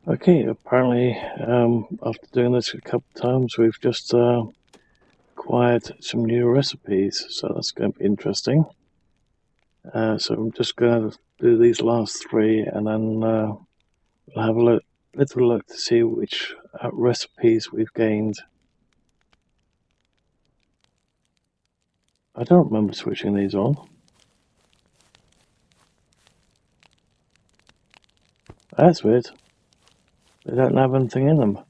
Okay, apparently after doing this a couple of times, we've just acquired some new recipes, so that's going to be interesting. So I'm just going to do these last three, and then we'll have a little look to see which recipes we've gained. I don't remember switching these on. That's weird. They don't have anything in them,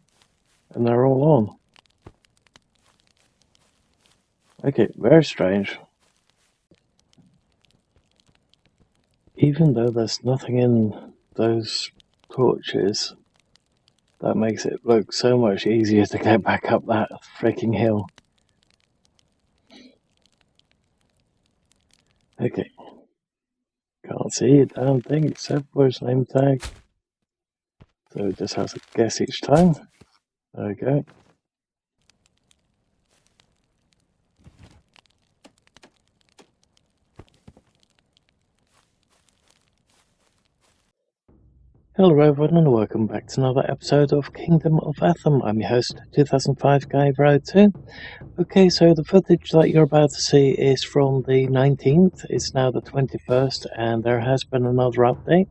and they're all on. Okay, very strange. Even though there's nothing in those torches, that makes it look so much easier to get back up that freaking hill. Okay. Can't see a damn thing except for his name tag. So it just has to guess each time. There we go. Hello everyone and welcome back to another episode of Kingdom of Atham. I'm your host, 2005 Guy Road 2. Okay, so the footage that you're about to see is from the 19th. It's now the 21st and there has been another update.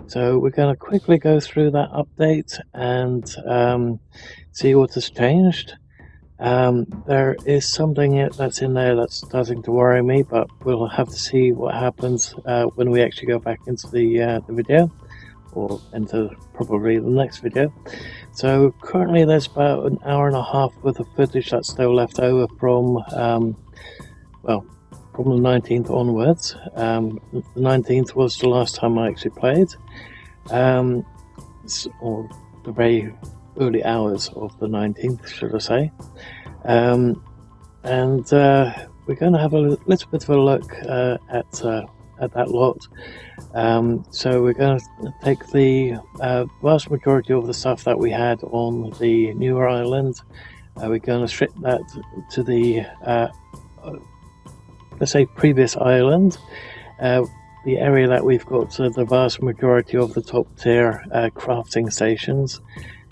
So we're going to quickly go through that update and see what has changed. There is something that's in there that's starting to worry me, but we'll have to see what happens when we actually go back into the video, or into probably the next video. So currently there's about an hour and a half worth of footage that's still left over from from the 19th onwards. The 19th was the last time I actually played, or the very early hours of the 19th, should I say. And we're going to have a little bit of a look at that lot. So we're going to take the vast majority of the stuff that we had on the newer island. We're going to strip that to the let's say previous island, the area that we've got the vast majority of the top tier crafting stations,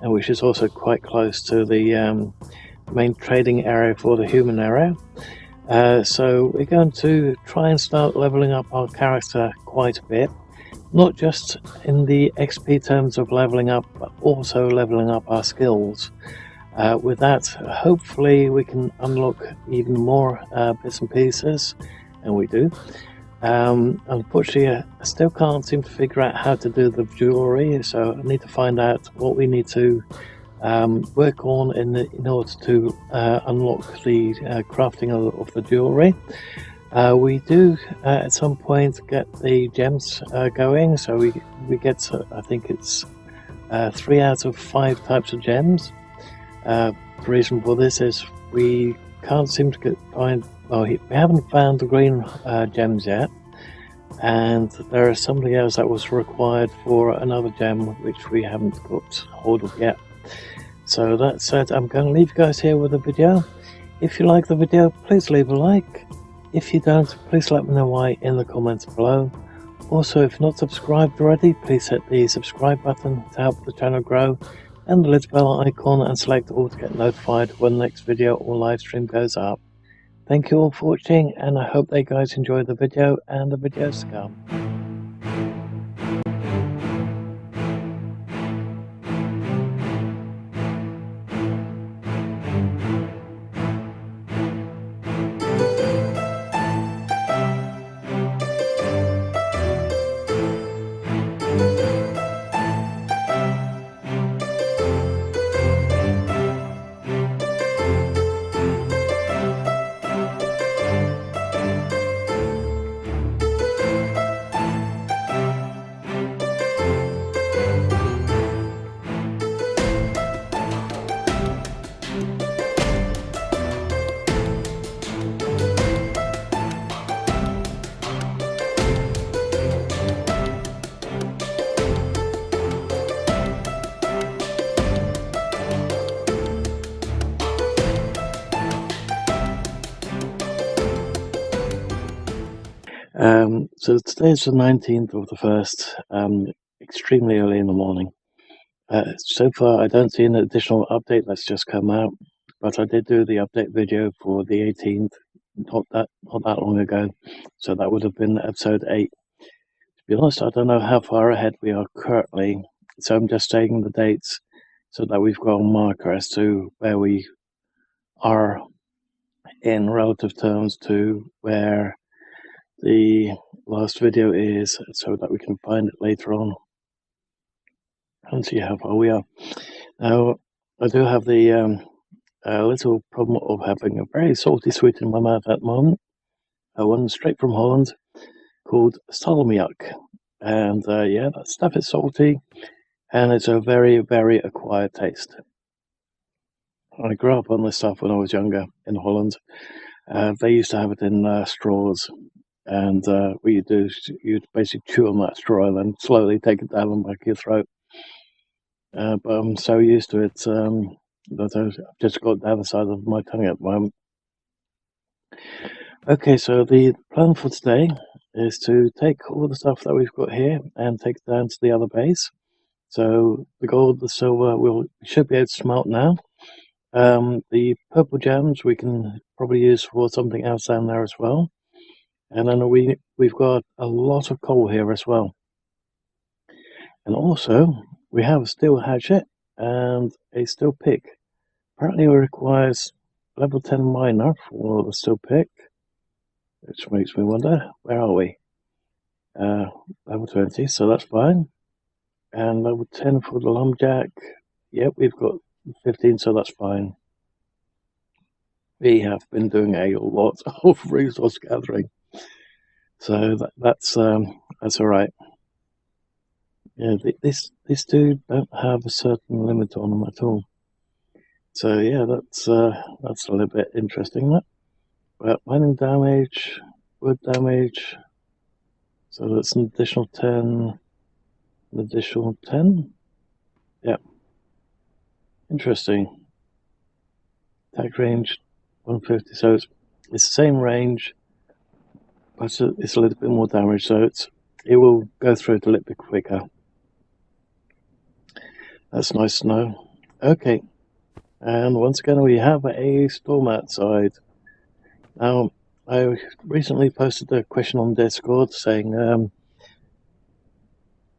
and which is also quite close to the main trading area for the human area. So we're going to try and start leveling up our character quite a bit, not just in the XP terms of leveling up, but also leveling up our skills. With that, hopefully we can unlock even more bits and pieces, and we do. Unfortunately, I still can't seem to figure out how to do the jewelry, so I need to find out what we need to work on in order to unlock the crafting of the jewelry. We do at some point get the gems going, so we get I think it's 3 out of 5 types of gems. The reason for this is we can't seem to we haven't found the green gems yet, and there is something else that was required for another gem which we haven't got hold of yet. So that said, I'm going to leave you guys here with the video. If you like the video, please leave a like. If you don't, please let me know why in the comments below. Also, if you're not subscribed already, please hit the subscribe button to help the channel grow, and the little bell icon, and select all to get notified when the next video or live stream goes up. Thank you all for watching, and I hope that you guys enjoy the video and the videos to come. So today's the 19th of the 1st, extremely early in the morning. So far, I don't see an additional update that's just come out, but I did do the update video for the 18th, not that long ago, so that would have been episode 8. To be honest, I don't know how far ahead we are currently, so I'm just taking the dates so that we've got a marker as to where we are in relative terms to where the last video is, so that we can find it later on and see how far we are. Now, I do have the little problem of having a very salty sweet in my mouth at the moment. One straight from Holland called salmiak. And yeah, that stuff is salty and it's a very, very acquired taste. I grew up on this stuff when I was younger in Holland. They used to have it in straws, and what you do is you'd basically chew on that straw and then slowly take it down the back of your throat. But I'm so used to it that I've just got the other side of my tongue at the moment. Okay, so the plan for today is to take all the stuff that we've got here and take it down to the other base. So the gold, the silver, we should be able to smelt now. The purple gems we can probably use for something else down there as well. And then we've got a lot of coal here as well. And also, we have a steel hatchet and a steel pick. Apparently it requires level 10 miner for the steel pick, which makes me wonder, where are we? Level 20, so that's fine. And level 10 for the lumberjack. Yep, we've got 15, so that's fine. We have been doing a lot of resource gathering, so that's all right. Yeah, these two don't have a certain limit on them at all. So yeah, that's a little bit interesting. That, but mining damage, wood damage. So that's an additional 10. An additional 10. Yeah. Interesting. Attack range 150. So it's the same range, but it's a little bit more damage. So it will go through it a little bit quicker. That's nice to know. Okay. And once again, we have a storm outside. Now, I recently posted a question on Discord saying,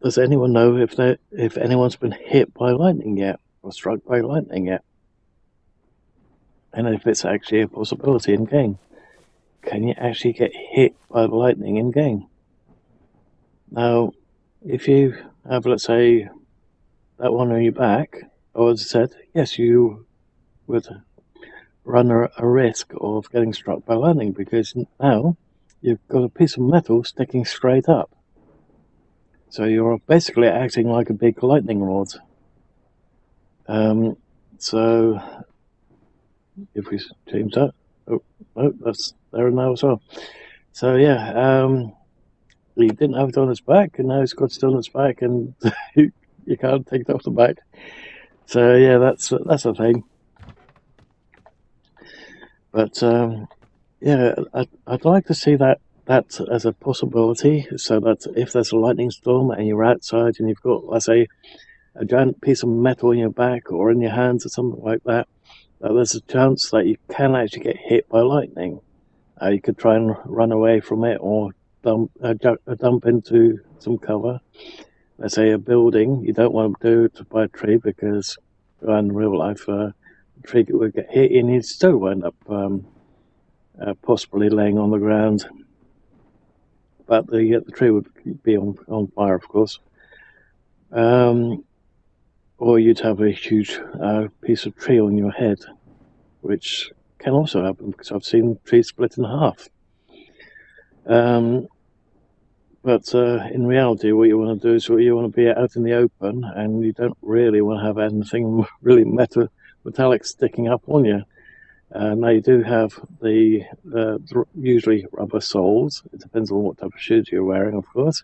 does anyone know if anyone's been hit by lightning yet, or struck by lightning yet? And if it's actually a possibility in game. Can you actually get hit by lightning in game? Now, if you have, let's say, that one on your back, or as I said, yes, you would run a risk of getting struck by lightning, because now you've got a piece of metal sticking straight up. So you're basically acting like a big lightning rod. So if we change that, oh, that's there now as well. So yeah, he didn't have it on his back, and now he's got it on his back, and you can't take it off the back. So yeah, that's a thing. But yeah, I'd like to see that as a possibility, so that if there's a lightning storm and you're outside and you've got, let's say, a giant piece of metal in your back or in your hands or something like that, there's a chance that you can actually get hit by lightning. You could try and run away from it, or dump into some cover. Let's say a building. You don't want to do it by a tree, because in real life, a tree would get hit and you'd still end up possibly laying on the ground. But the tree would be on fire, of course. Or you'd have a huge piece of tree on your head, which can also happen, because I've seen trees split in half. But in reality, what you want to do is you want to be out in the open, and you don't really want to have anything really metallic sticking up on you. Now you do have the usually rubber soles. It depends on what type of shoes you're wearing, of course.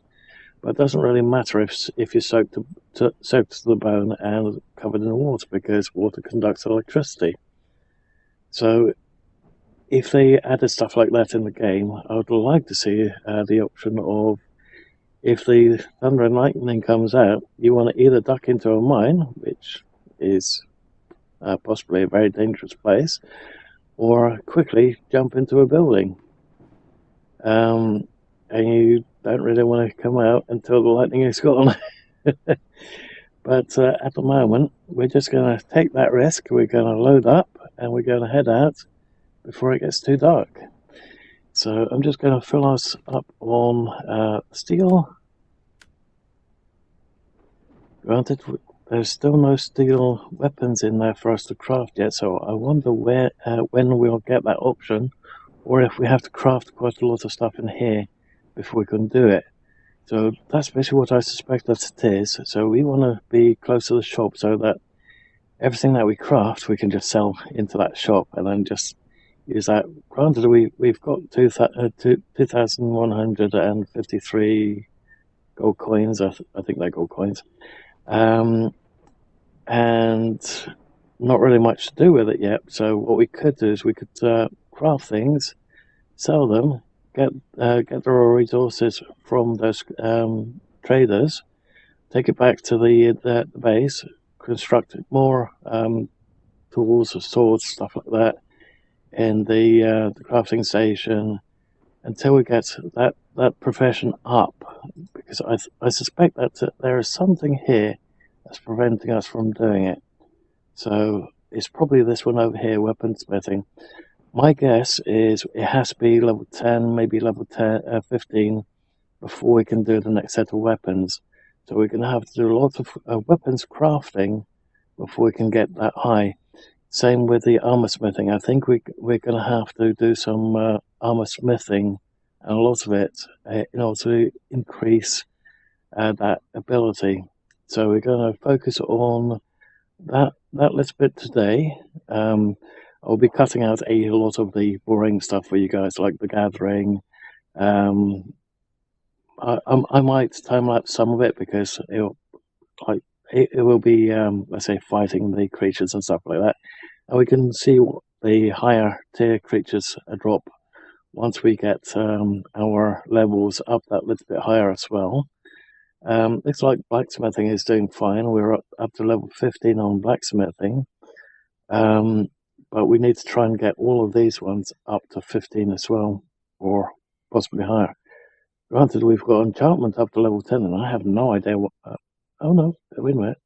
But it doesn't really matter if you're soaked to the bone and covered in water, because water conducts electricity. So if they added stuff like that in the game, I would like to see the option of if the thunder and lightning comes out, you want to either duck into a mine, which is possibly a very dangerous place, or quickly jump into a building. And you don't really want to come out until the lightning is gone. But at the moment, we're just going to take that risk. We're going to load up and we're going to head out before it gets too dark. So I'm just going to fill us up on steel. Granted, there's still no steel weapons in there for us to craft yet, so I wonder when we'll get that option, or if we have to craft quite a lot of stuff in here before we can do it. So that's basically what I suspect that it is. So we want to be close to the shop so that everything that we craft we can just sell into that shop and then just use that. Granted, we've got 2,153 gold coins. I think they're gold coins. And not really much to do with it yet. So what we could do is we could craft things, sell them, get the raw resources from those traders, take it back to the base, construct more tools, swords, stuff like that, in the crafting station until we get that profession up. Because I suspect that there is something here that's preventing us from doing it. So it's probably this one over here, weaponsmithing. My guess is it has to be level 10, maybe level 15, before we can do the next set of weapons. So we're going to have to do a lot of weapons crafting before we can get that high. Same with the armor smithing. I think we're going to have to do some armor smithing, and a lot of it, in order to increase that ability. So we're going to focus on that little bit today. I'll be cutting out a lot of the boring stuff for you guys, like the gathering. I might time lapse some of it because it will be let's say fighting the creatures and stuff like that, and we can see what the higher tier creatures drop once we get our levels up that little bit higher as well. Looks like blacksmithing is doing fine. We're up to level 15 on blacksmithing. But we need to try and get all of these ones up to 15 as well, or possibly higher. Granted, we've got enchantment up to level 10, and I have no idea what... oh no, wait a minute.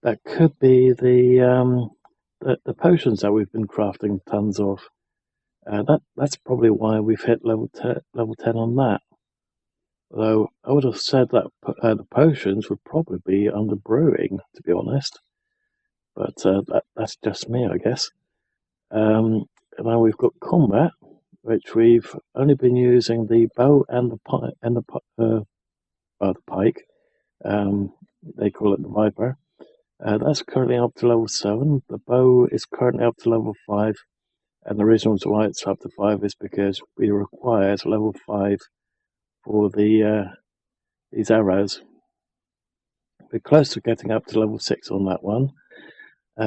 That could be the potions that we've been crafting tons of. That's probably why we've hit level 10 on that. Although I would have said that the potions would probably be under brewing, to be honest. But that's just me, I guess. And now we've got combat, which we've only been using the bow and the pike. They call it the viper. That's currently up to level 7. The bow is currently up to level 5. And the reason why it's up to 5 is because we require level 5 for these arrows. We're close to getting up to level 6 on that one.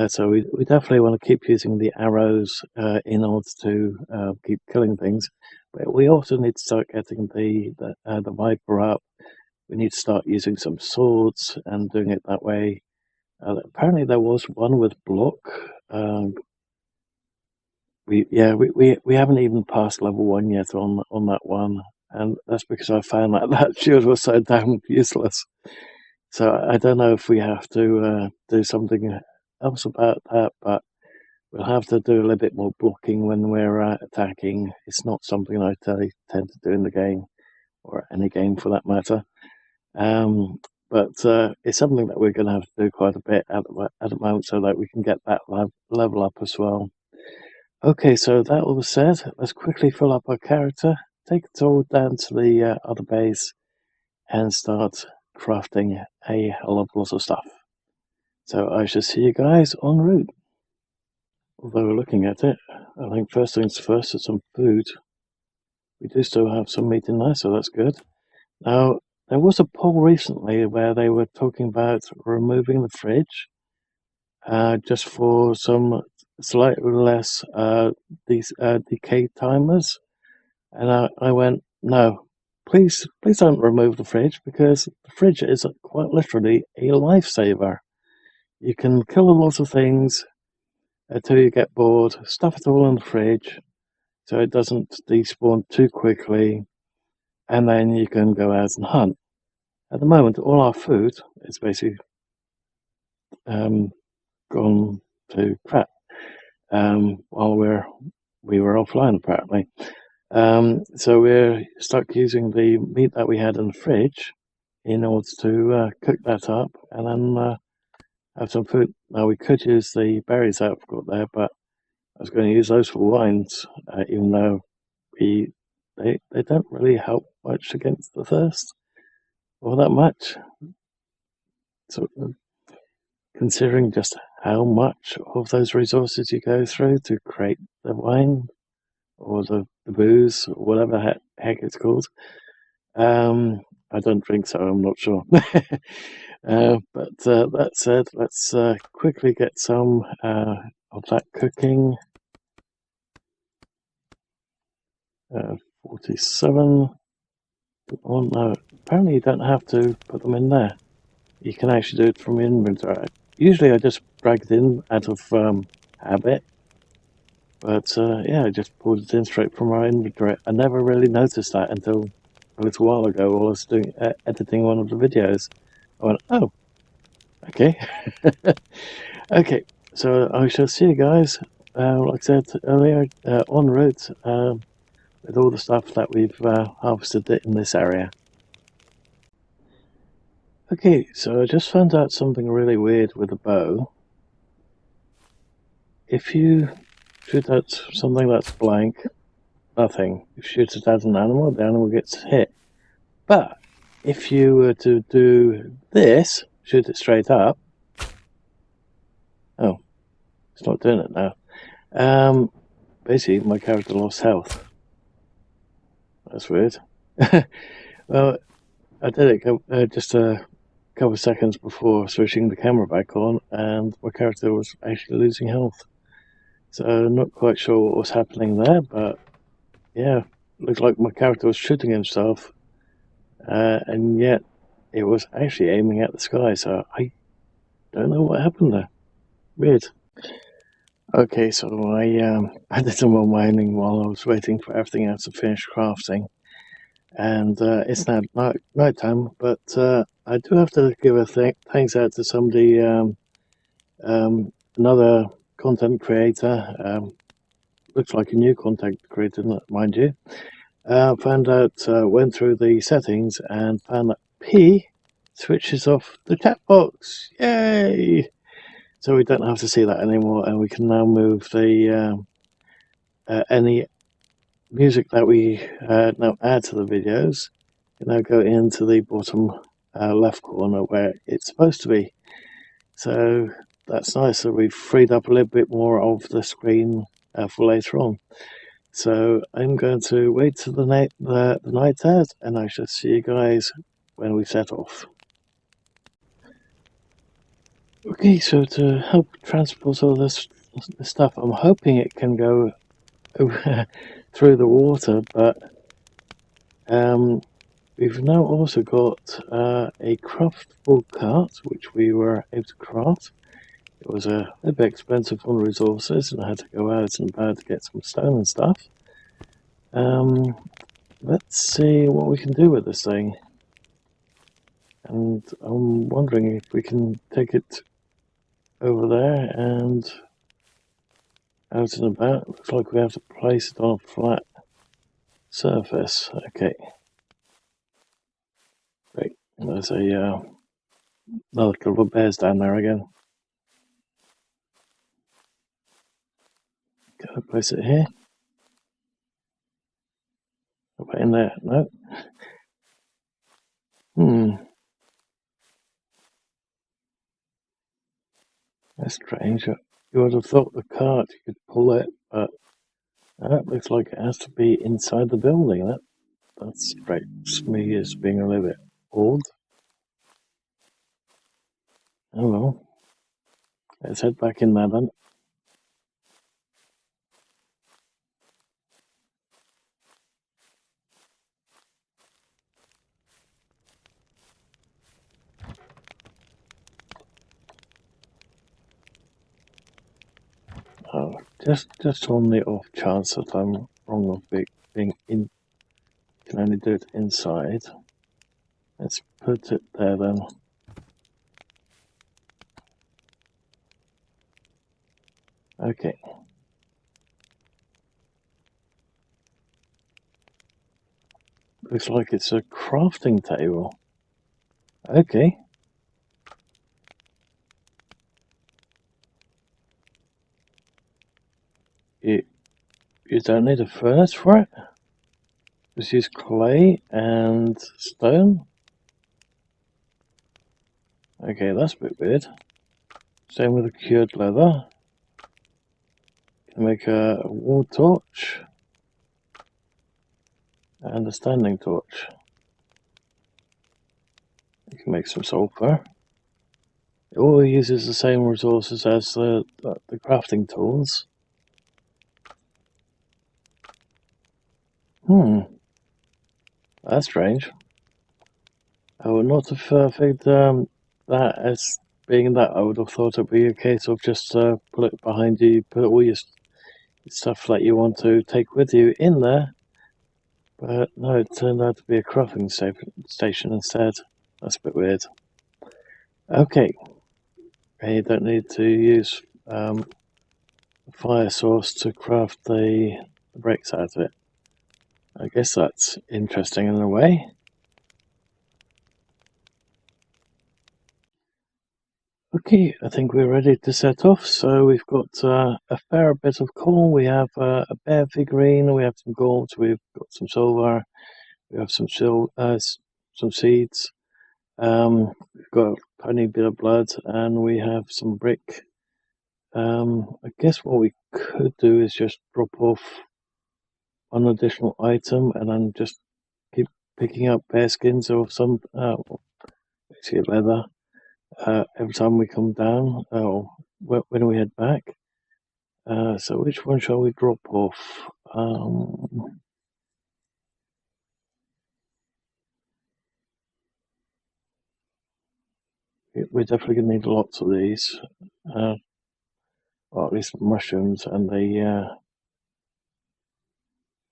So we definitely want to keep using the arrows in order to keep killing things. But we also need to start getting the viper up. We need to start using some swords and doing it that way. Apparently there was one with block. We haven't even passed level 1 yet on that one, and that's because I found that shield was so damn useless. So I don't know if we have to do something else about that, but we'll have to do a little bit more blocking when we're attacking. It's not something I tend to do in the game, or any game for that matter. But it's something that we're going to have to do quite a bit at the moment so that we can get that level up as well. Okay, so that all said, let's quickly fill up our character, take it all down to the other base, and start crafting a hell of a lot of stuff. So I shall see you guys en route. Although looking at it, I think first things first is some food. We do still have some meat in there, so that's good. Now, there was a poll recently where they were talking about removing the fridge just for some slightly less these decay timers. And I went, no, please don't remove the fridge, because the fridge is quite literally a lifesaver. You can kill a lot of things until you get bored, stuff it all in the fridge so it doesn't despawn too quickly, and then you can go out and hunt. At the moment, all our food is basically gone to crap while we were offline, apparently. So we're stuck using the meat that we had in the fridge in order to cook that up and then have some food. Now, we could use the berries that I've got there, but I was going to use those for wines, even though they don't really help much against the thirst, or that much. So, considering just how much of those resources you go through to create the wine or the booze, or whatever the heck it's called. I don't drink, so I'm not sure. But that said, let's quickly get some of that cooking. 47. Oh no, apparently you don't have to put them in there. You can actually do it from inventory. Usually I just drag it in out of habit. But yeah, I just pulled it in straight from my inventory. I never really noticed that until a little while ago while I was doing editing one of the videos. I went, oh, okay. Okay, so I shall see you guys, like I said earlier, en route with all the stuff that we've harvested in this area. Okay, so I just found out something really weird with a bow. If you shoot at something that's blank, nothing. If you shoot it at an animal, the animal gets hit. But if you were to do this, shoot it straight up. Oh, it's not doing it now. Basically, my character lost health. That's weird. Well, I did it just a couple of seconds before switching the camera back on, and my character was actually losing health. So I'm not quite sure what was happening there, but yeah, looked like my character was shooting himself, and yet it was actually aiming at the sky, so I don't know what happened there. Weird. Okay, so I did some more mining while I was waiting for everything else to finish crafting, and it's now night time. But I do have to give a thanks out to somebody, another content creator. Looks like a new content creator, mind you. Went through the settings and found that P switches off the chat box. Yay! So we don't have to see that anymore, and we can now move the any music that we now add to the videos can now go into the bottom left corner where it's supposed to be. So that's nice that we've freed up a little bit more of the screen for later on. So I'm going to wait till the night out, and I shall see you guys when we set off. Okay, so to help transport all this stuff, I'm hoping it can go through the water, but we've now also got a craftable cart, which we were able to craft. It was a little bit expensive on resources, and I had to go out and about to get some stone and stuff. Let's see what we can do with this thing. And I'm wondering if we can take it over there and out and about. Looks like we have to place it on a flat surface. Okay. Great. There's another couple of bears down there again. Can I place it here? About in there? No. That's strange. You would have thought the cart you could pull it, but that looks like it has to be inside the building. That strikes me as being a little bit odd. Oh well. Let's head back in there then. Just on the off chance that I'm wrong of being in, can only do it inside. Let's put it there then. Okay. Looks like it's a crafting table. Okay. You don't need a furnace for it. Just use clay and stone. Okay, that's a bit weird. Same with the cured leather. Can make a wall torch and a standing torch. You can make some sulfur. It all uses the same resources as the crafting tools. That's strange. I would not have figured that as being that. I would have thought it'd be a case of just put it behind you, put all your stuff that you want to take with you in there. But no, it turned out to be a crafting station instead. That's a bit weird. Okay. You don't need to use a fire source to craft the bricks out of it. I guess that's interesting in a way. Okay, I think we're ready to set off. So we've got a fair bit of coal. We have a bear figurine. We have some gold. We've got some silver. We have some seeds. We've got a tiny bit of blood, and we have some brick. I guess what we could do is just drop off one additional item, and then just keep picking up bear skins or some basically leather every time we come down or when we head back. So which one shall we drop off? We're definitely going to need lots of these, or at least mushrooms, and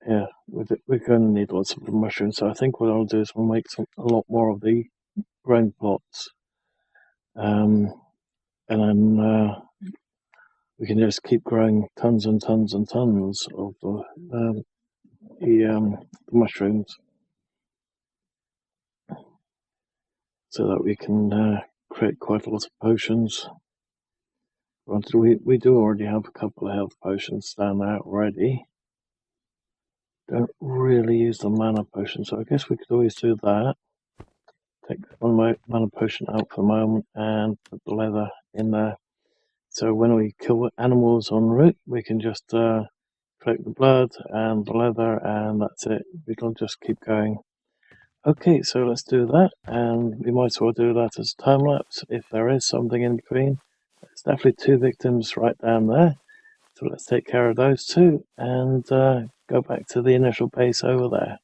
yeah, we're going to need lots of the mushrooms. So I think what I'll do is we'll make a lot more of the growing plots, and then we can just keep growing tons and tons and tons of the mushrooms, so that we can create quite a lot of potions. Granted, we do already have a couple of health potions down there already. Don't really use the mana potion, so I guess we could always do that. Take one mana potion out for the moment and put the leather in there. So when we kill animals en route, we can just collect the blood and the leather, and that's it. We can just keep going. Okay, so let's do that, and we might as well do that as a time lapse if there is something in between. There's definitely 2 victims right down there, so let's take care of those 2 and go back to the initial base over there.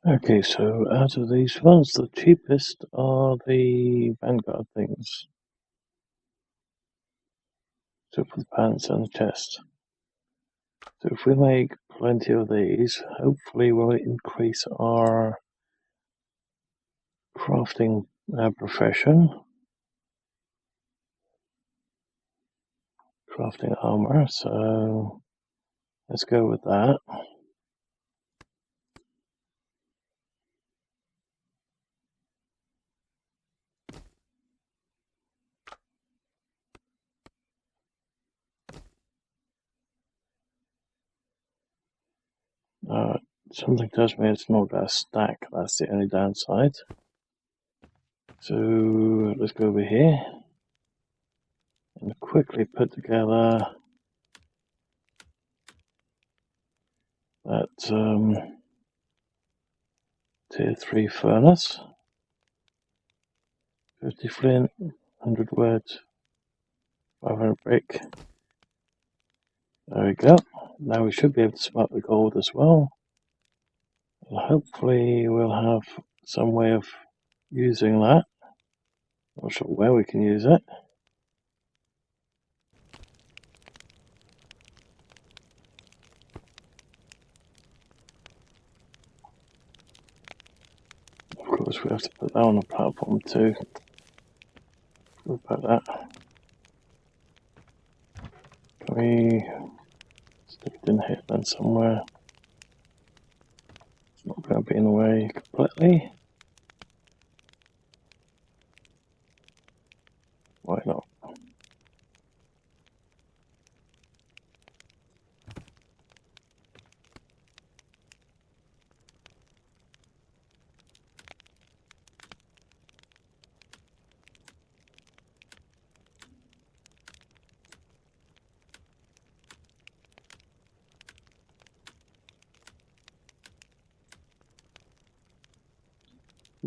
Okay, so out of these ones, the cheapest are the Vanguard things. So for the pants and the chest. So if we make plenty of these, hopefully we'll increase our crafting profession. Crafting armor, so let's go with that. Something tells me it's not a stack, that's the only downside. So let's go over here and quickly put together that tier 3 furnace. 50 flint, 100 wood, 500 brick. There we go. Now we should be able to smelt the gold as well. And hopefully we'll have some way of using that. Not sure where we can use it. Of course we have to put that on the platform too. What about that? Can we stick it in here then somewhere? It's not going to be in the way completely. Why not?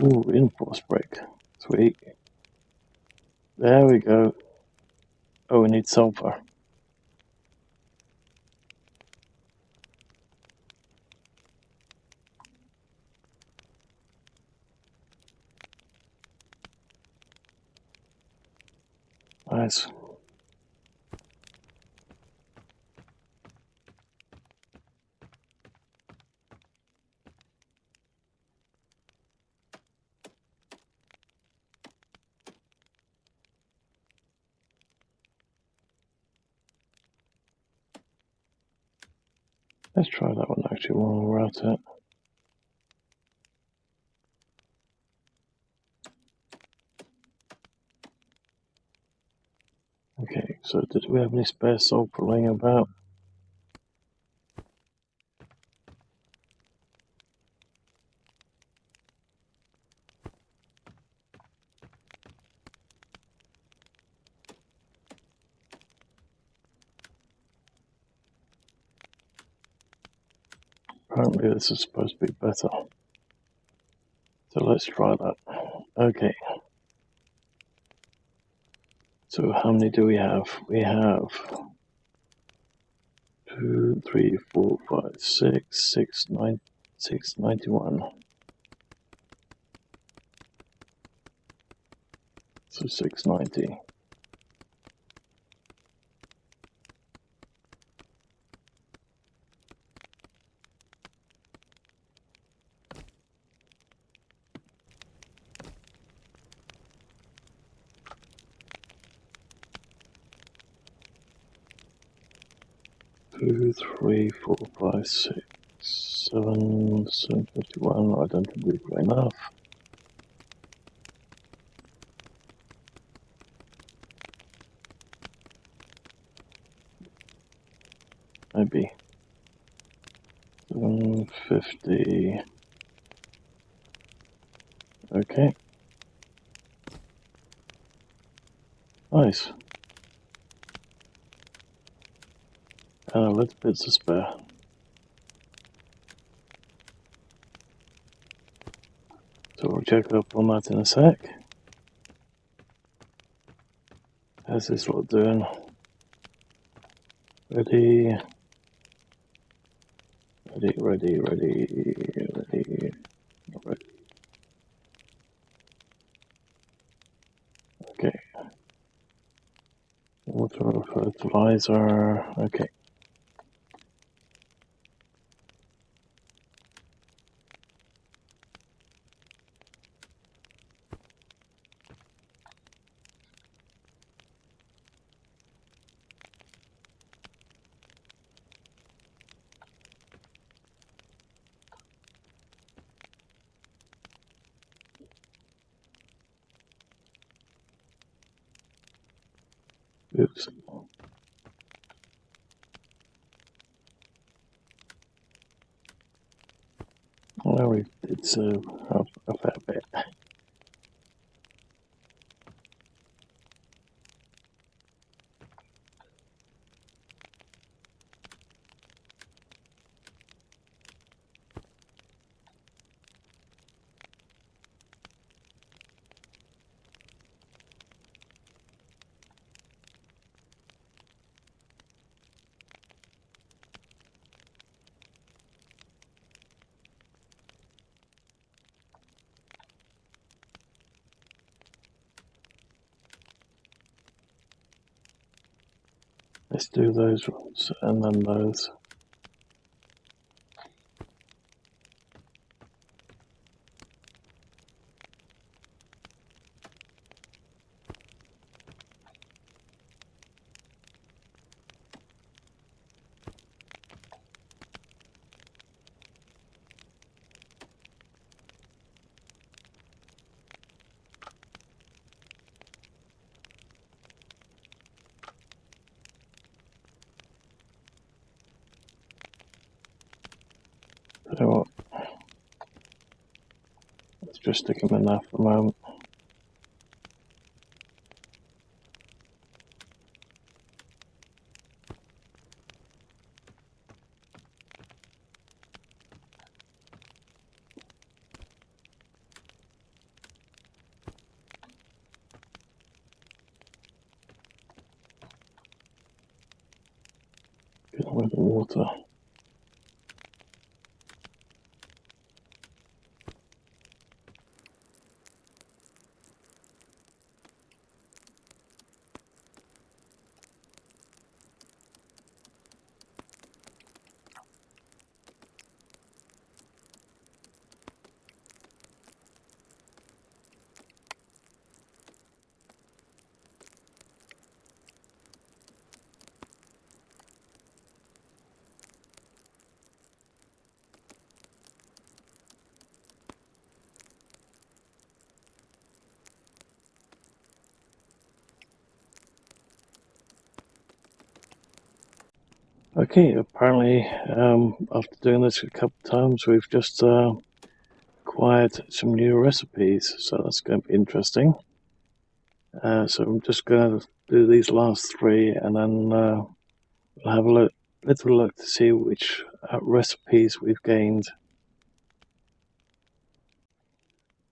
Ooh, reinforce break. Sweet. There we go. Oh, we need sulfur. Nice. Let's try that one actually while we're at it. Okay, so did we have any spare sulfur laying about? Apparently this is supposed to be better. So let's try that. Okay. So how many do we have? We have 2, 3, 4, 5, 6, 6, 9, 691. So 690. Two, 3, 4, 5, 6, 7, 751. I don't think we've got enough. Maybe 750. Okay. Nice. And a little bit to spare. So we'll check up on that in a sec. How's this lot doing? Ready. Ready. Not ready. Okay. Water, fertilizer. Okay. Oops. Well, we did a fair bit. Let's do those ones and then those. So let's just stick them in there for the moment. Get with the water. Okay, apparently after doing this a couple of times, we've just acquired some new recipes, so that's going to be interesting. So I'm just going to do these last three, and then we'll have a little look to see which recipes we've gained.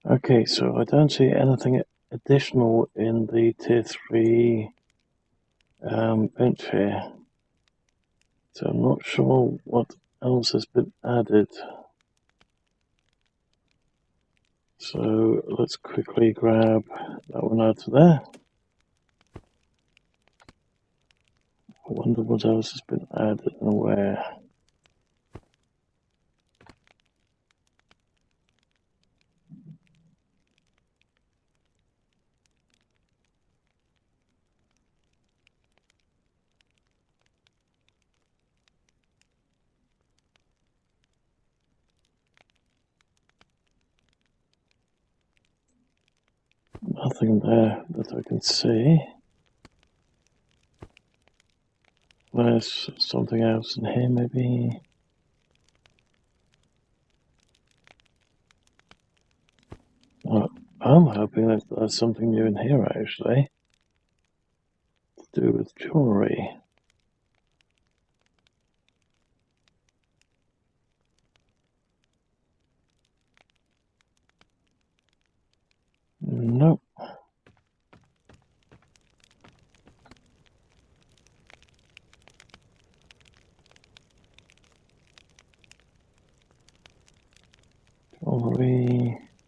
Okay, so I don't see anything additional in the tier 3 bench here. So I'm not sure what else has been added. So let's quickly grab that one out of there. I wonder what else has been added and where. Nothing there that I can see. There's something else in here, maybe. I'm hoping that there's something new in here, actually, to do with jewelry. Nope.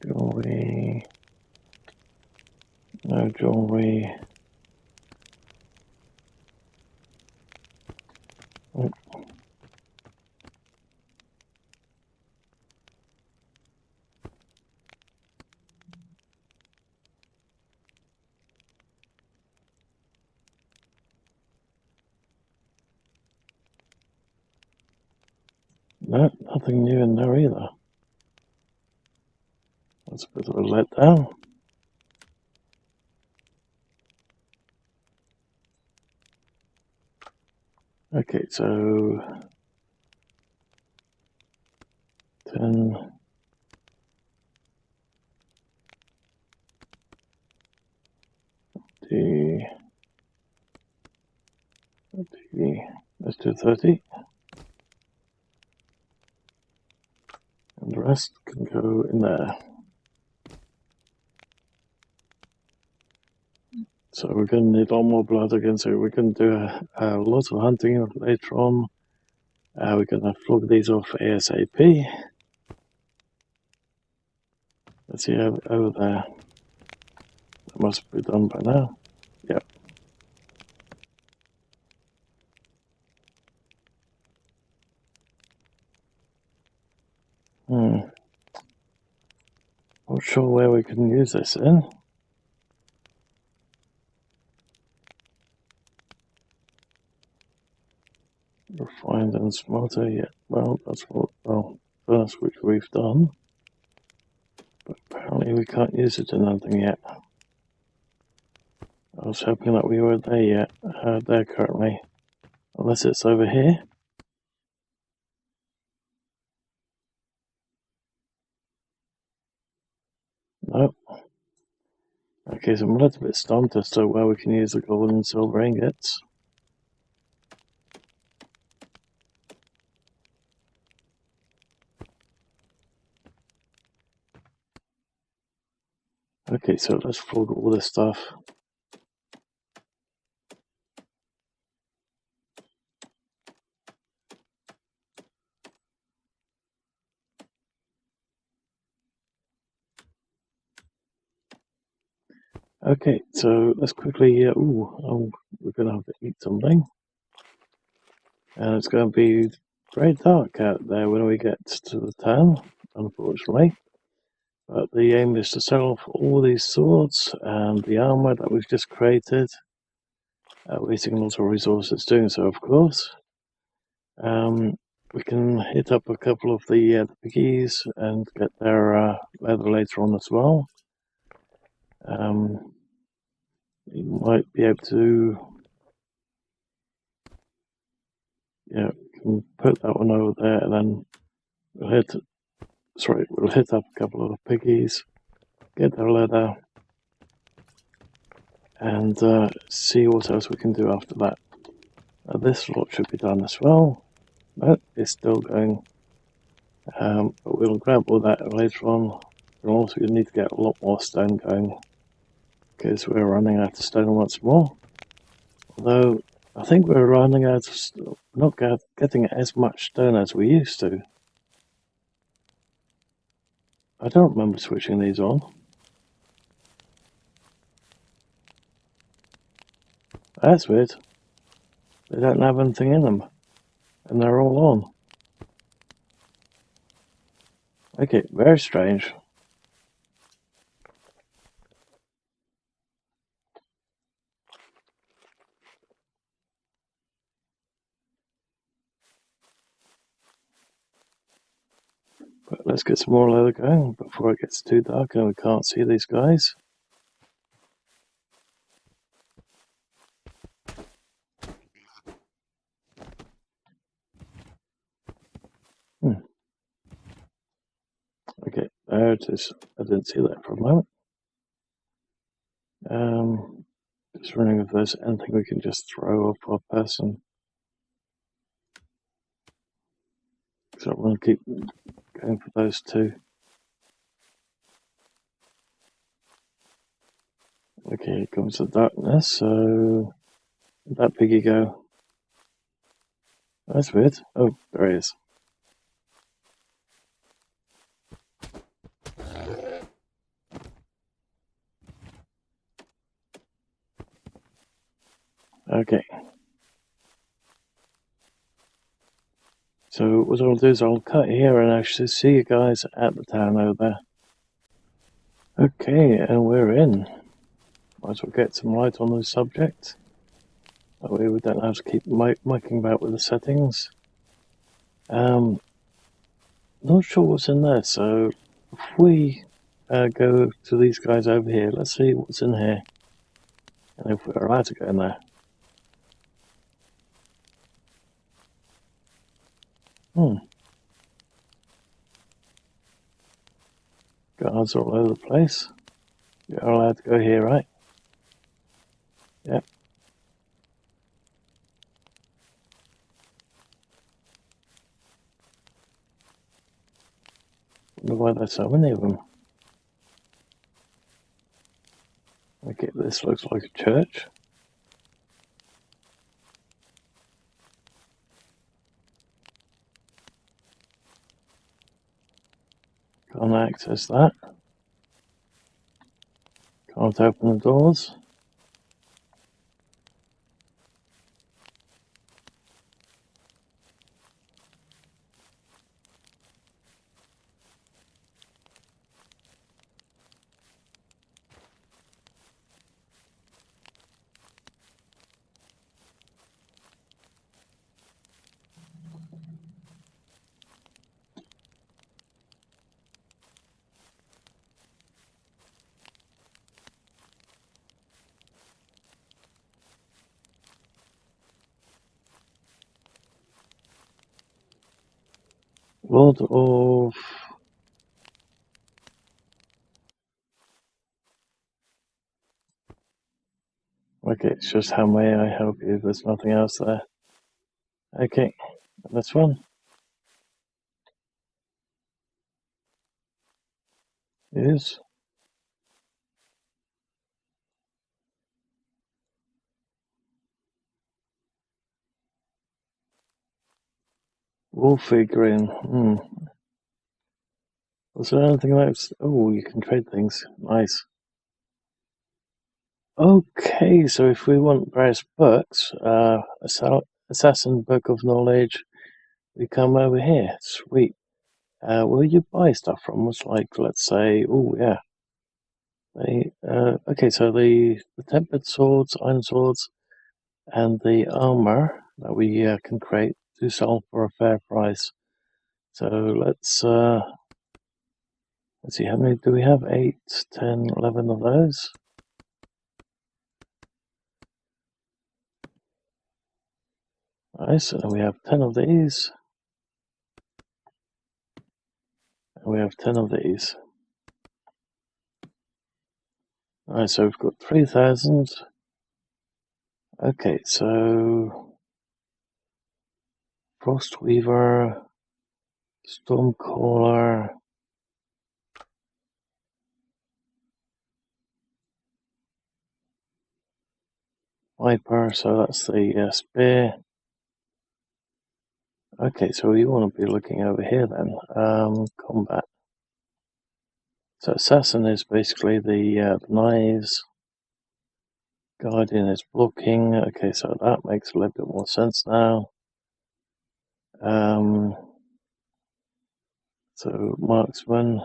Jewelry. No jewelry. Oh. No, nothing new in there either. That's a bit of a letdown. Okay, so 10. Let's do 30. And the rest can go in there. So we're going to need a lot more blood again, so we're going to do a lot of hunting later on. We're going to flog these off ASAP. Let's see over there. That must be done by now. Yep. sure where we can use this in. Refined and smarter, yeah. Well, that's what, first which we've done. But apparently we can't use it in anything yet. I was hoping that we were there yet, there currently. Unless it's over here. Nope. Okay, so I'm a little bit stumped as to where we can use the gold and silver ingots. Okay, so let's flog all this stuff. Okay, so let's quickly, we're going to have to eat something. And it's going to be very dark out there when we get to the town, unfortunately. But the aim is to sell off all these swords and the armor that we've just created. Wasting a lot of resources doing so, of course. We can hit up a couple of the piggies and get their leather later on as well. You might be able to, yeah, we can put that one over there, and then we'll hit up a couple of the piggies, get their leather, and see what else we can do after that. This lot should be done as well. No, it's still going. But we'll grab all that later on. We'll also need to get a lot more stone going, because we're running out of stone once more. Although, I think we're running out of, not getting as much stone as we used to. I don't remember switching these on. That's weird. They don't have anything in them. And they're all on. Okay, very strange. But let's get some more leather going before it gets too dark and we can't see these guys. Okay, there it is. I didn't see that for a moment. Just wondering if there's anything we can just throw up our person. So I'm going to keep going for those two. Okay, here comes the darkness, so where'd that piggy go? That's weird. Oh, there he is. Okay. So what I'll do is I'll cut here and actually see you guys at the town over there. Okay, and we're in. Might as well get some light on the subject. That way we don't have to keep mucking about with the settings. Not sure what's in there, so if we go to these guys over here, let's see what's in here. And if we're allowed to go in there. Guards all over the place. You're allowed to go here, right? Yep. Wonder why there's so many of them. Okay, this looks like a church. Can't access that. Can't open the doors. Lord of... Okay, it's just how may I help you? There's nothing else there. Okay, this one. Is Wolfigrin. Was there anything else? Oh, you can trade things. Nice. Okay, so if we want various books, Assassin Book of Knowledge, we come over here. Sweet. Where you buy stuff from was like, let's say, oh yeah. Okay, so the tempered swords, iron swords, and the armor that we can create do sell for a fair price. So let's see, how many do we have? 8, 10, 11 of those. Nice, and we have 10 of these. And we have 10 of these. Alright, so we've got 3,000. Okay, so Frostweaver, Stormcaller, Viper, so that's the spear. Okay, so you want to be looking over here then. Combat. So Assassin is basically the knives. Guardian is blocking. Okay, so that makes a little bit more sense now. So Marksman.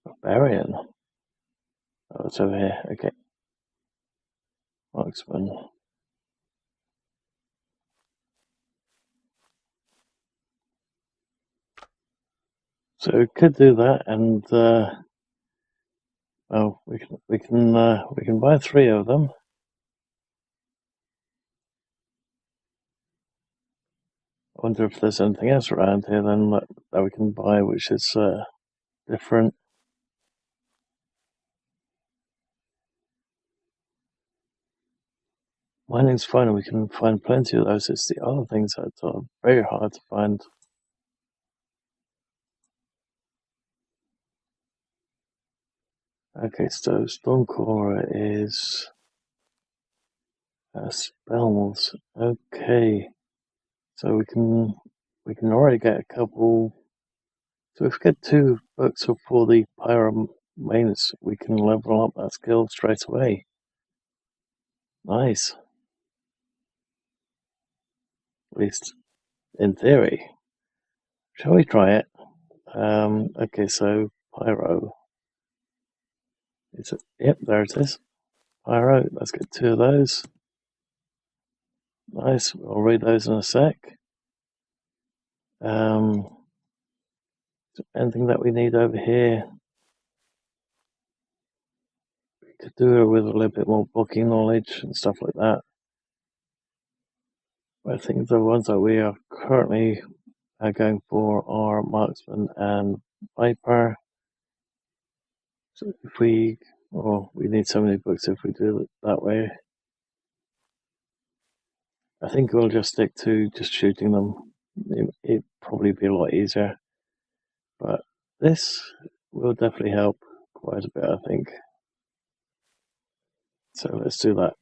Barbarian. Oh, it's over here. Okay. Marksman. So we could do that, and well, we can buy 3 of them. I wonder if there's anything else around here then that we can buy, which is different. Mining's fine, and we can find plenty of those. It's the other things that are very hard to find. Okay, so Stormcaller is spells. Okay, so we can already get a couple. So if we get 2 books for the Pyromanes, we can level up that skill straight away. Nice. At least in theory. Shall we try it? Okay, so Pyro. Yep, there it is. Pyro, let's get 2 of those. Nice, I'll read those in a sec. Anything that we need over here? We could do it with a little bit more booking knowledge and stuff like that. But I think the ones that we are currently going for are Marksman and Viper. So if we need so many books if we do it that way. I think we'll just stick to just shooting them. It'd probably be a lot easier. But this will definitely help quite a bit, I think. So let's do that.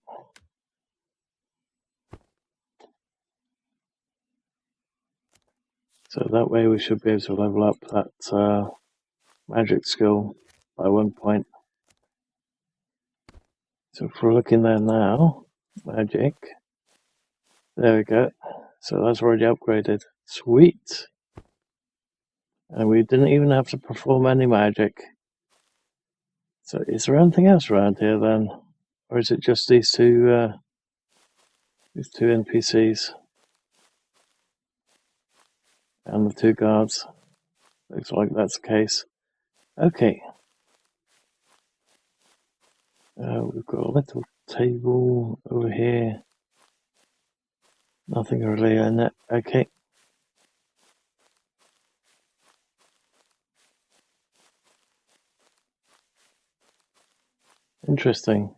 So that way we should be able to level up that magic skill by 1 point. So if we're looking there now, magic, there we go. So that's already upgraded. Sweet. And we didn't even have to perform any magic. So is there anything else around here then? Or is it just these two NPCs? And the 2 guards? Looks like that's the case. Okay. We've got a little table over here. Nothing really in it. Okay. Interesting.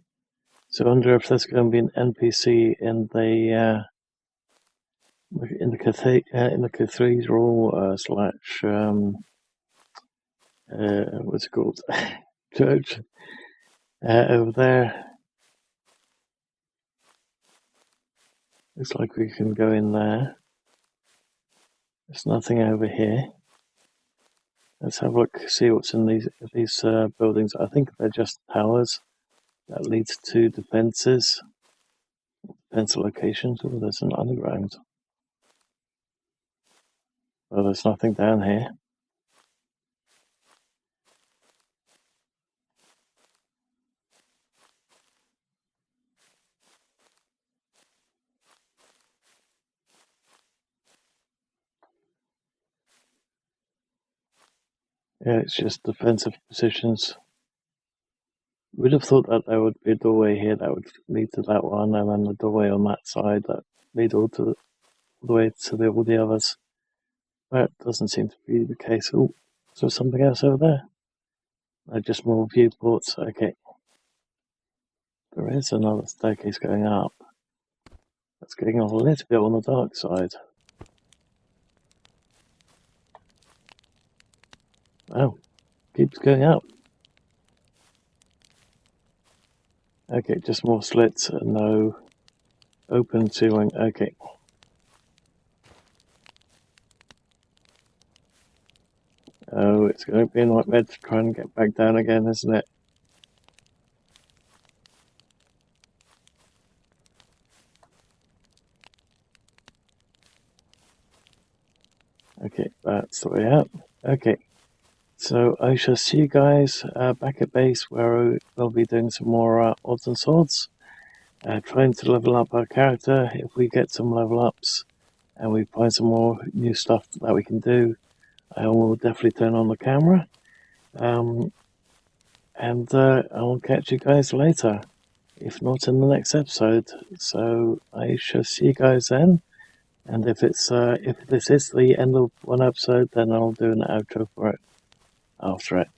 So I wonder if there's going to be an NPC in the cathedral slash what's it called church over there. Looks like we can go in there. There's nothing over here. Let's have a look, see what's in these buildings. I think they're just towers that leads to defense locations. Oh, there's an underground. Oh, there's nothing down here. Yeah, it's just defensive positions. We'd have thought that there would be a doorway here that would lead to that one, and then the doorway on that side that lead all the way to all the others. That doesn't seem to be the case. Oh, is there something else over there? No, just more viewports. Okay. There is another staircase going up. That's getting a little bit on the dark side. Wow, keeps going up. Okay, just more slits and no open ceiling. Okay. Oh, it's going to be a nightmare to try and get back down again, isn't it? Okay, that's the way out. Okay, so I shall see you guys back at base where we'll be doing some more odds and swords. Trying to level up our character. If we get some level ups and we find some more new stuff that we can do, I will definitely turn on the camera. And I'll catch you guys later, if not in the next episode. So I shall see you guys then. And if this is the end of one episode, then I'll do an outro for it after it.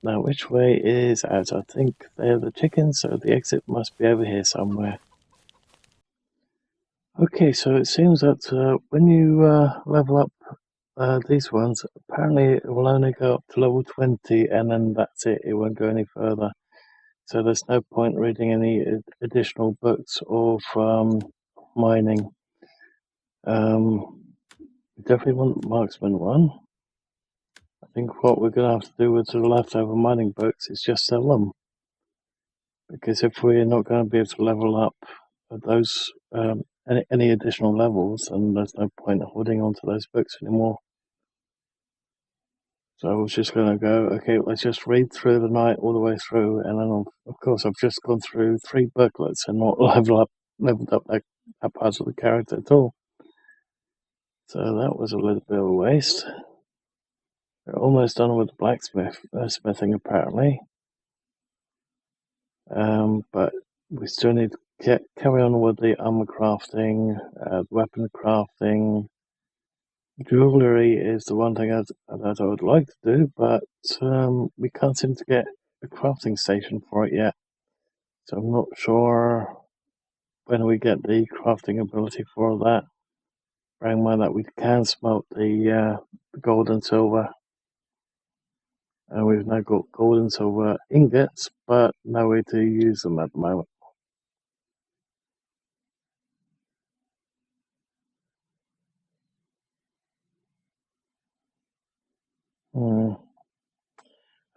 Now, which way is out? I think they're the chickens, so the exit must be over here somewhere. Okay, so it seems that when you level up these ones, apparently it will only go up to level 20, and then that's it. It won't go any further. So there's no point reading any additional books or mining. We definitely want Marksman 1. I think what we're going to have to do with the leftover mining books is just sell them. Because if we're not going to be able to level up those any additional levels, then there's no point holding on to those books anymore. So I was just going to go, okay, let's just read through the night all the way through, and then of course I've just gone through 3 booklets and not leveled up that part of the character at all. So that was a little bit of a waste. We're almost done with the smithing apparently. But we still need to carry on with the armor crafting, weapon crafting. Jewelry is the one thing that I would like to do, but we can't seem to get a crafting station for it yet. So I'm not sure when we get the crafting ability for that. Bearing in mind that we can smelt the gold and silver. And we've now got gold and silver ingots, but no way to use them at the moment.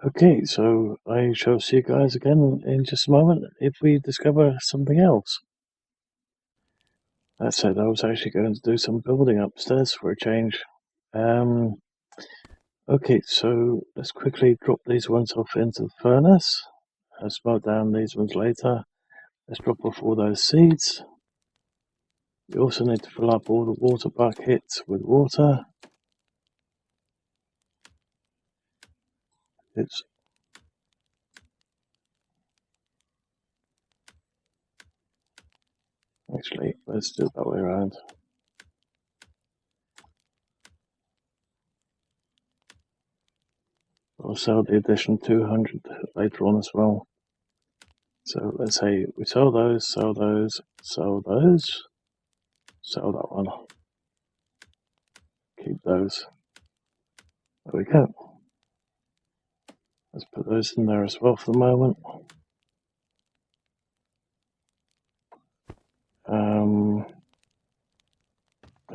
Okay, so I shall see you guys again in just a moment if we discover something else. That said, I was actually going to do some building upstairs for a change. Okay, so let's quickly drop these ones off into the furnace. I'll smelt down these ones later. Let's drop off all those seeds. We also need to fill up all the water buckets with water. It's Actually, let's do it that way around. We'll sell the addition 200 later on as well. So let's say we sell those, sell those, sell those, sell that one. Keep those. There we go. Let's put those in there as well for the moment.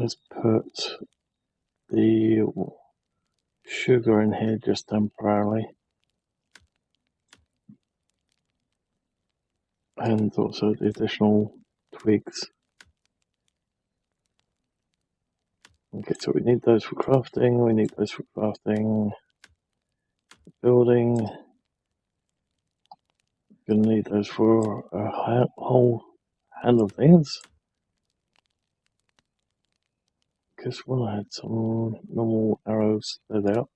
Let's put the sugar in here just temporarily. And also the additional twigs. Okay, so we need those for crafting, we need those for crafting, building. Gonna need those for a whole hand of things. Because when I had some normal arrows, there they are.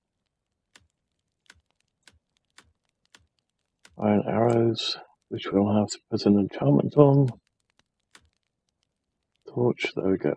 Iron arrows, which we'll have to put an enchantment on. Torch, there we go.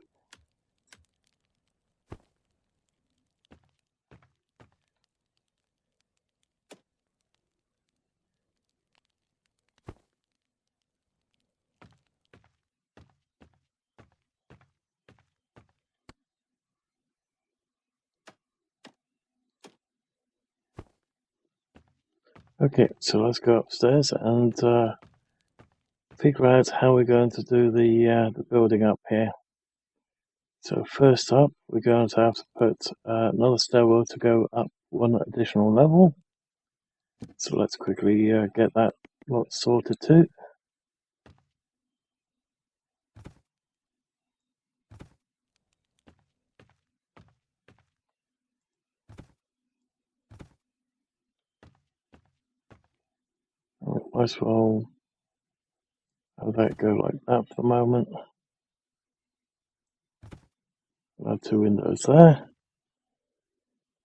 Okay, so let's go upstairs and figure out how we're going to do the building up here. So first up, we're going to have to put another stairwell to go up one additional level. So let's quickly get that lot sorted too. Might as well have that go like that for the moment. We'll have two windows there.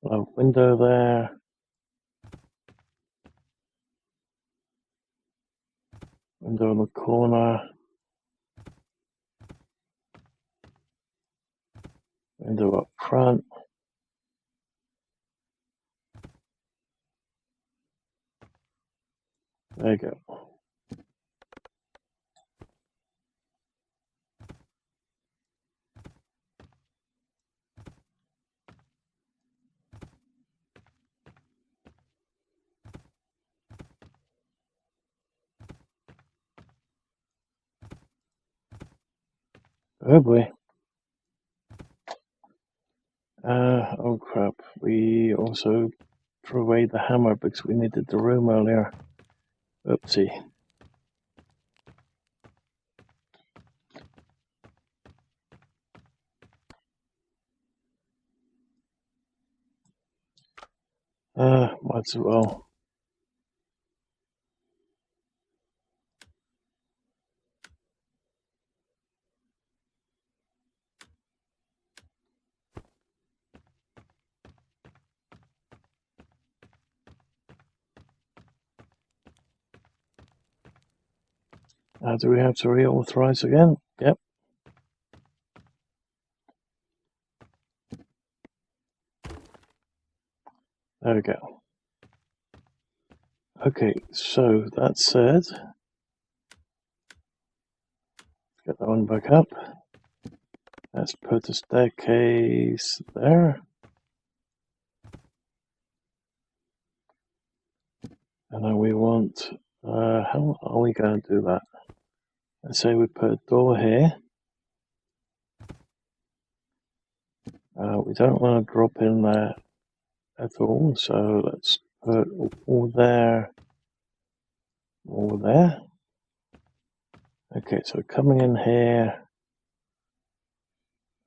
We'll have a window there. Window in the corner. Window up front. There you go. Oh boy. Oh crap. We also threw away the hammer because we needed the room earlier. Oopsie. Might as well. Do we have to reauthorize again? Yep. There we go. Okay, so that said, let's get that one back up. Let's put a staircase there. And then we want, how are we going to do that? Let's say we put a door here. We don't want to drop in there at all, so let's put all there, all there. Okay, so coming in here,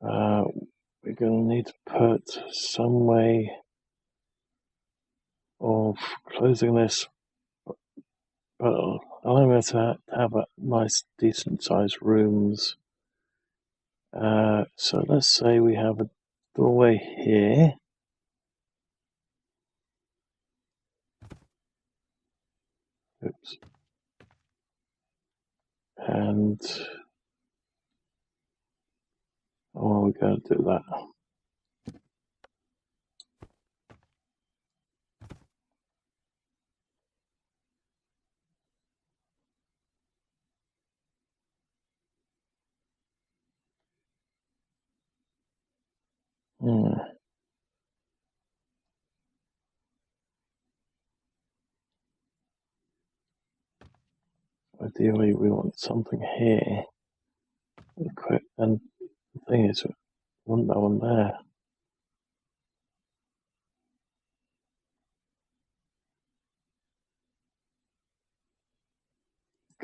we're going to need to put some way of closing this, but allowing us to have a nice, decent sized rooms. So let's say we have a doorway here. Oops. And we're going to do that. Ideally, we want something here. And the thing is, we want that one there.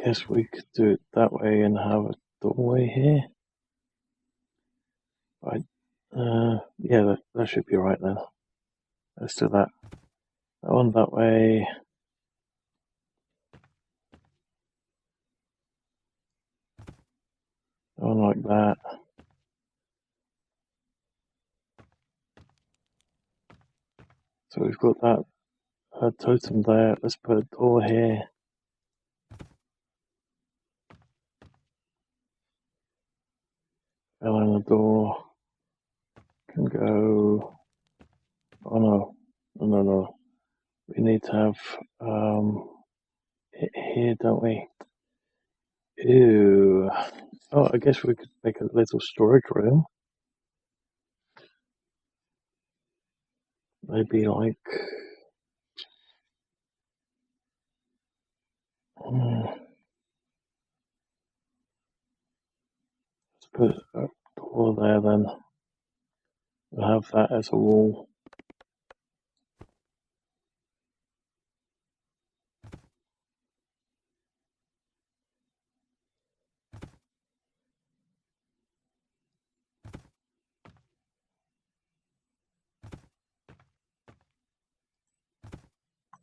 Guess we could do it that way and have a doorway here. Right. Yeah, that should be right then. Let's do that. That one that way. That one like that. So we've got that totem there. Let's put a door here. And then the door can go. Oh no. No. We need to have it here, don't we? Ew. Oh, I guess we could make a little storage room. Maybe like. Let's put a door there then. We'll have that as a wall.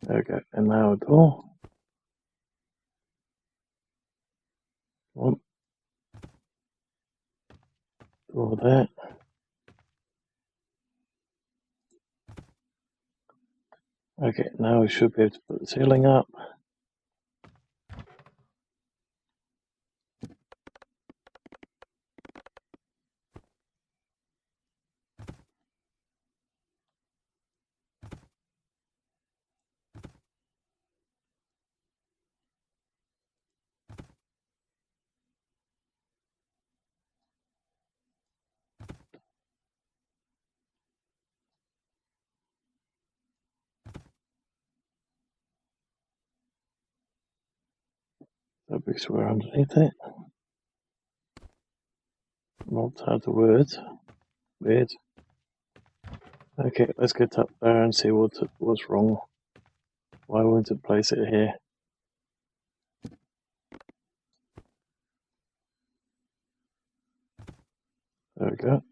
There we go. And now a door. One. Door there. Okay, now we should be able to put the ceiling up. A big square underneath it. Not had the word. Weird. Okay, let's get up there and see what's wrong. Why won't it place it here? There we go.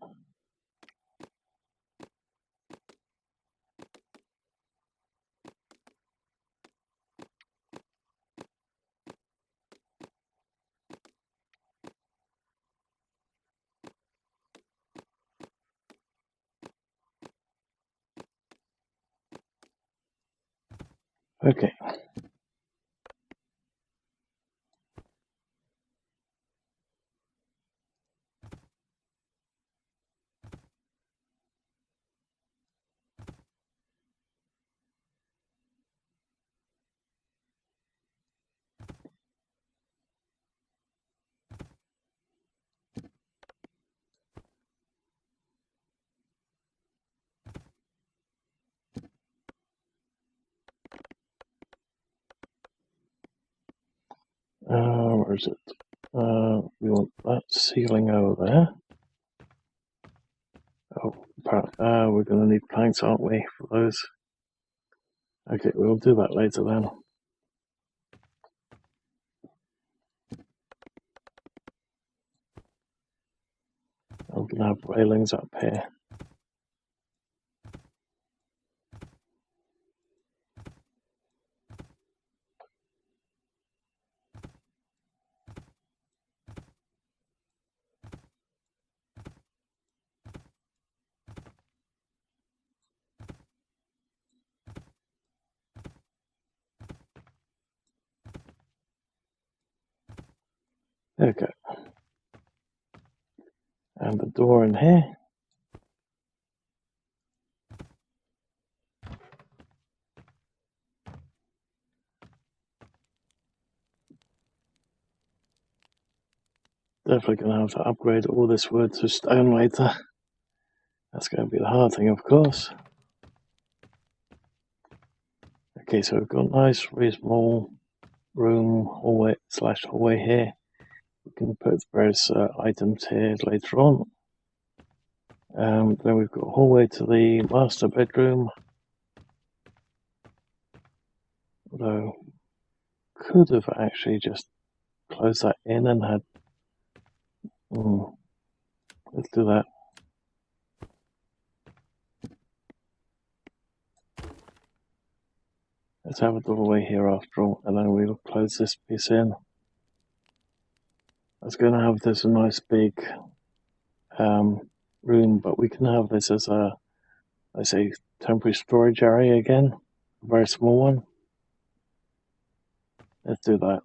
Okay. Where is it? We want that ceiling over there. Oh, we're going to need planks, aren't we, for those? Okay, we'll do that later then. I'm going to have railings up here. There we go. And the door in here. Definitely going to have to upgrade all this wood to stone later. That's going to be the hard thing, of course. Okay, so we've got a nice, reasonable room, hallway / hallway here. We can put various items here later on. Then we've got a hallway to the master bedroom. Although, could have actually just closed that in and had... let's do that. Let's have a doorway here after all, and then we'll close this piece in. I was going to have this a nice big room, but we can have this as a, I say, temporary storage area again, a very small one. Let's do that.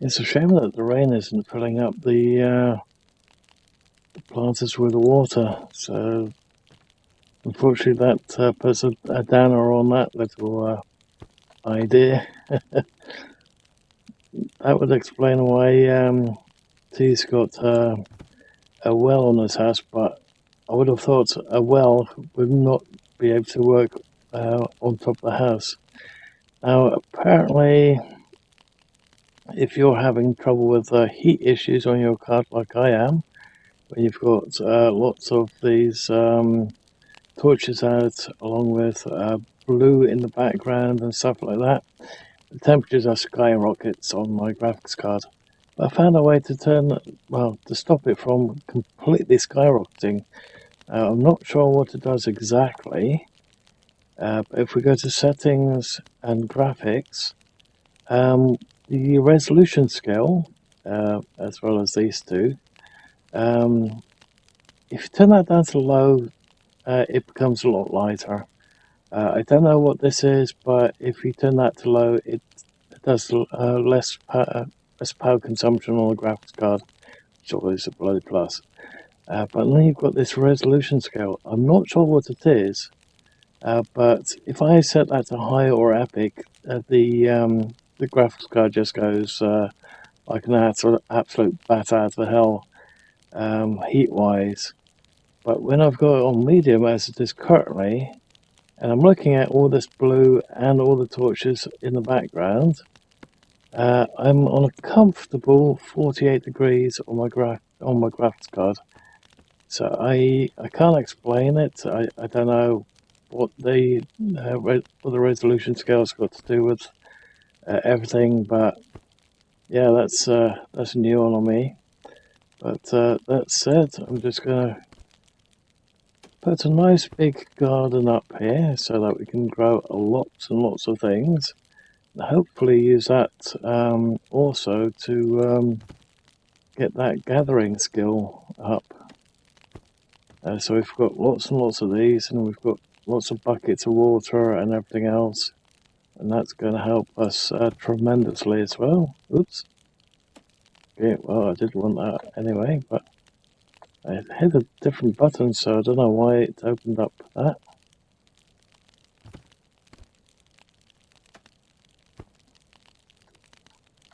It's a shame that the rain isn't filling up the planters with the water. So unfortunately, that puts a downer on that little idea. That would explain why T's got a well on his house, but I would have thought a well would not be able to work on top of the house. Now, apparently, if you're having trouble with heat issues on your card like I am, when you've got lots of these torches out along with blue in the background and stuff like that, the temperatures are skyrockets on my graphics card. I found a way to to stop it from completely skyrocketing. I'm not sure what it does exactly, but if we go to settings and graphics, the resolution scale, as well as these two, if you turn that down to low, it becomes a lot lighter. I don't know what this is, but if you turn that to low, it does less power consumption on the graphics card, which always is a bloody plus. But then you've got this resolution scale. I'm not sure what it is, but if I set that to high or epic, the graphics card just goes like an absolute bat out of hell, heat-wise. But when I've got it on medium, as it is currently, and I'm looking at all this blue and all the torches in the background, I'm on a comfortable 48 degrees on my graphics card. So I can't explain it. I don't know what the resolution scale's got to do with everything, but yeah, that's new on me. But that said, I'm just gonna put a nice big garden up here so that we can grow lots and lots of things. And hopefully use that also to get that gathering skill up. So we've got lots and lots of these, and we've got lots of buckets of water and everything else, and that's going to help us tremendously as well. Oops. Okay, well, I didn't want that anyway, but I hit a different button, so I don't know why it opened up that.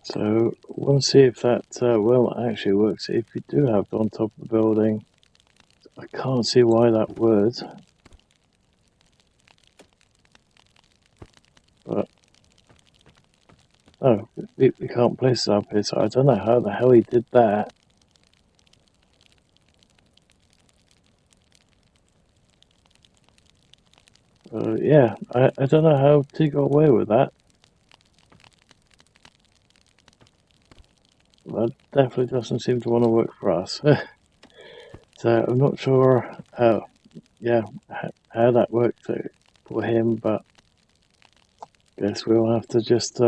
So we'll see if that will actually works. If you do have it on top of the building, I can't see why that would. But oh, we can't place it up here, so I don't know how the hell he did that. Yeah, I don't know how he got away with that. That definitely doesn't seem to want to work for us. So I'm not sure how that worked for him, but guess we'll have to just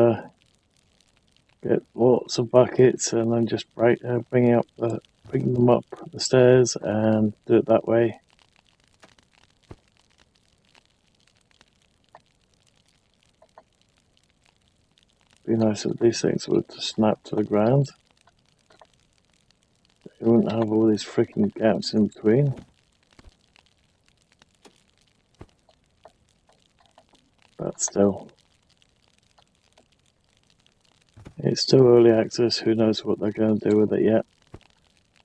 get lots of buckets and then just bring them up the stairs and do it that way. Be nice if these things would snap to the ground. You wouldn't have all these freaking gaps in between. But still, it's still early access. Who knows what they're going to do with it yet?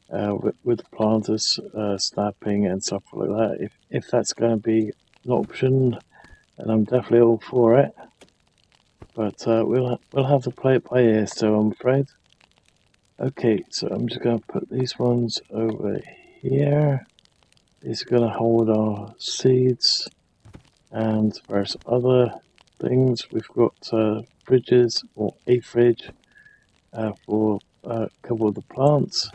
With the planters snapping and stuff like that. If that's going to be an option, then I'm definitely all for it. But we'll have to play it by ear, so I'm afraid. Okay, so I'm just going to put these ones over here. These are going to hold our seeds, and there's other things. We've got fridges, or a fridge, for a couple of the plants.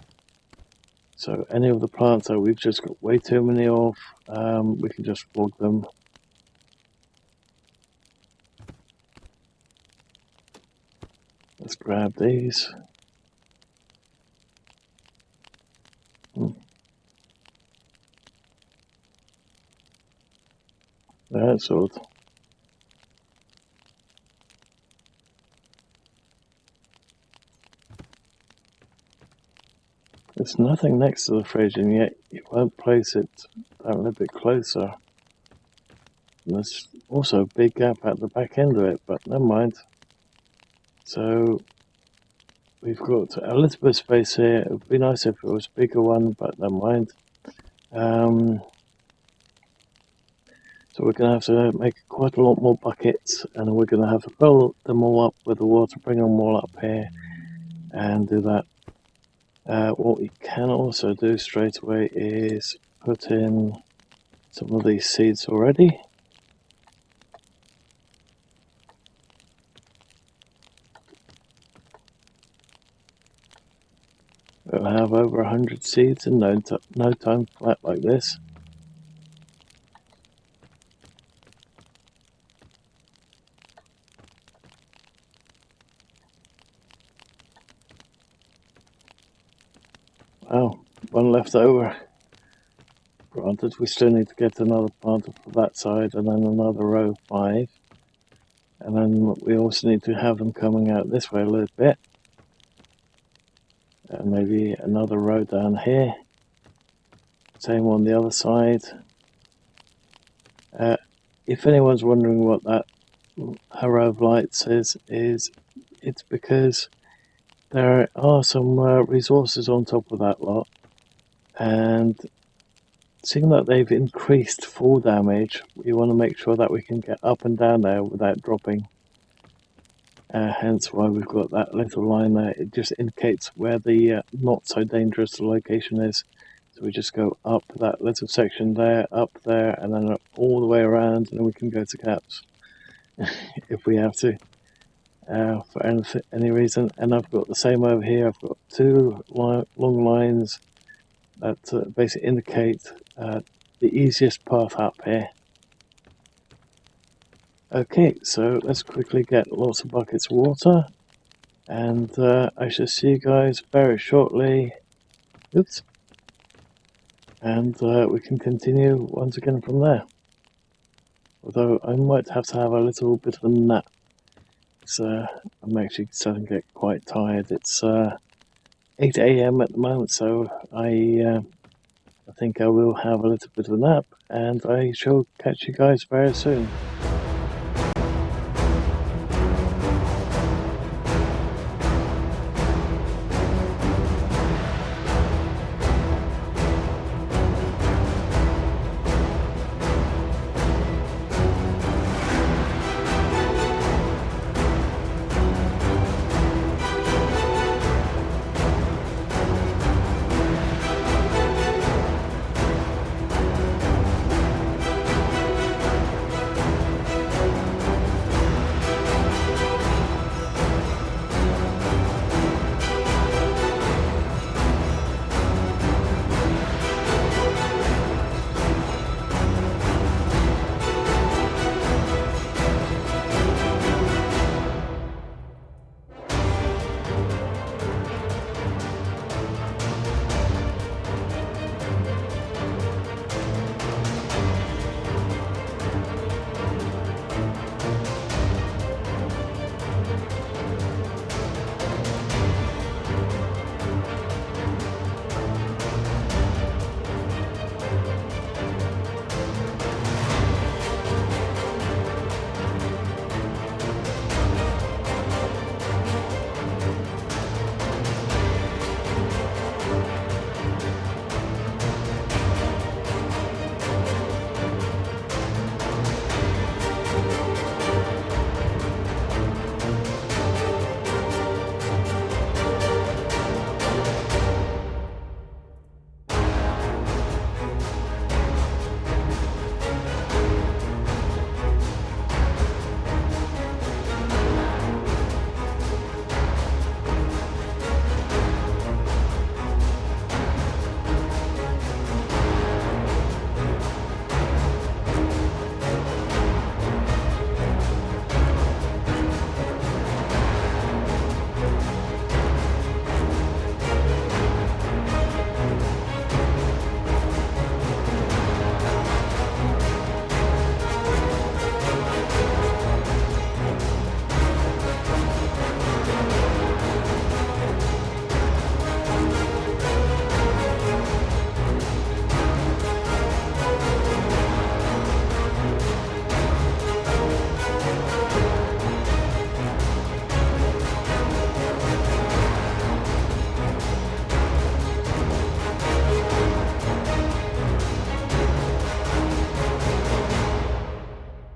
So any of the plants that we've just got way too many of, we can just flog them. Let's grab these. That's odd. There's nothing next to the fridge, and yet you won't place it down a little bit closer. There's also a big gap at the back end of it, but never mind. So we've got a little bit of space here. It would be nice if it was a bigger one, but never mind. So we're going to have to make quite a lot more buckets, and we're going to have to fill them all up with the water, bring them all up here, and do that. What we can also do straight away is put in some of these seeds already. We'll have over 100 seeds in no time flat like this. Wow, one left over. Granted, we still need to get another planter for that side, and then another row of 5. And then we also need to have them coming out this way a little bit. And maybe another row down here. Same on the other side. If anyone's wondering what that row of lights is it's because there are some resources on top of that lot, and seeing that they've increased fall damage, we want to make sure that we can get up and down there without dropping. Hence why we've got that little line there. It just indicates where the not so dangerous location is. So we just go up that little section there, up there, and then all the way around, and then we can go to caps if we have to, for any reason. And I've got the same over here. I've got 2 long lines that basically indicate the easiest path up here. Okay, so let's quickly get lots of buckets of water, and I shall see you guys very shortly. Oops. And we can continue once again from there. Although I might have to have a little bit of a nap. I'm actually starting to get quite tired. It's 8 AM at the moment, so I think I will have a little bit of a nap, and I shall catch you guys very soon.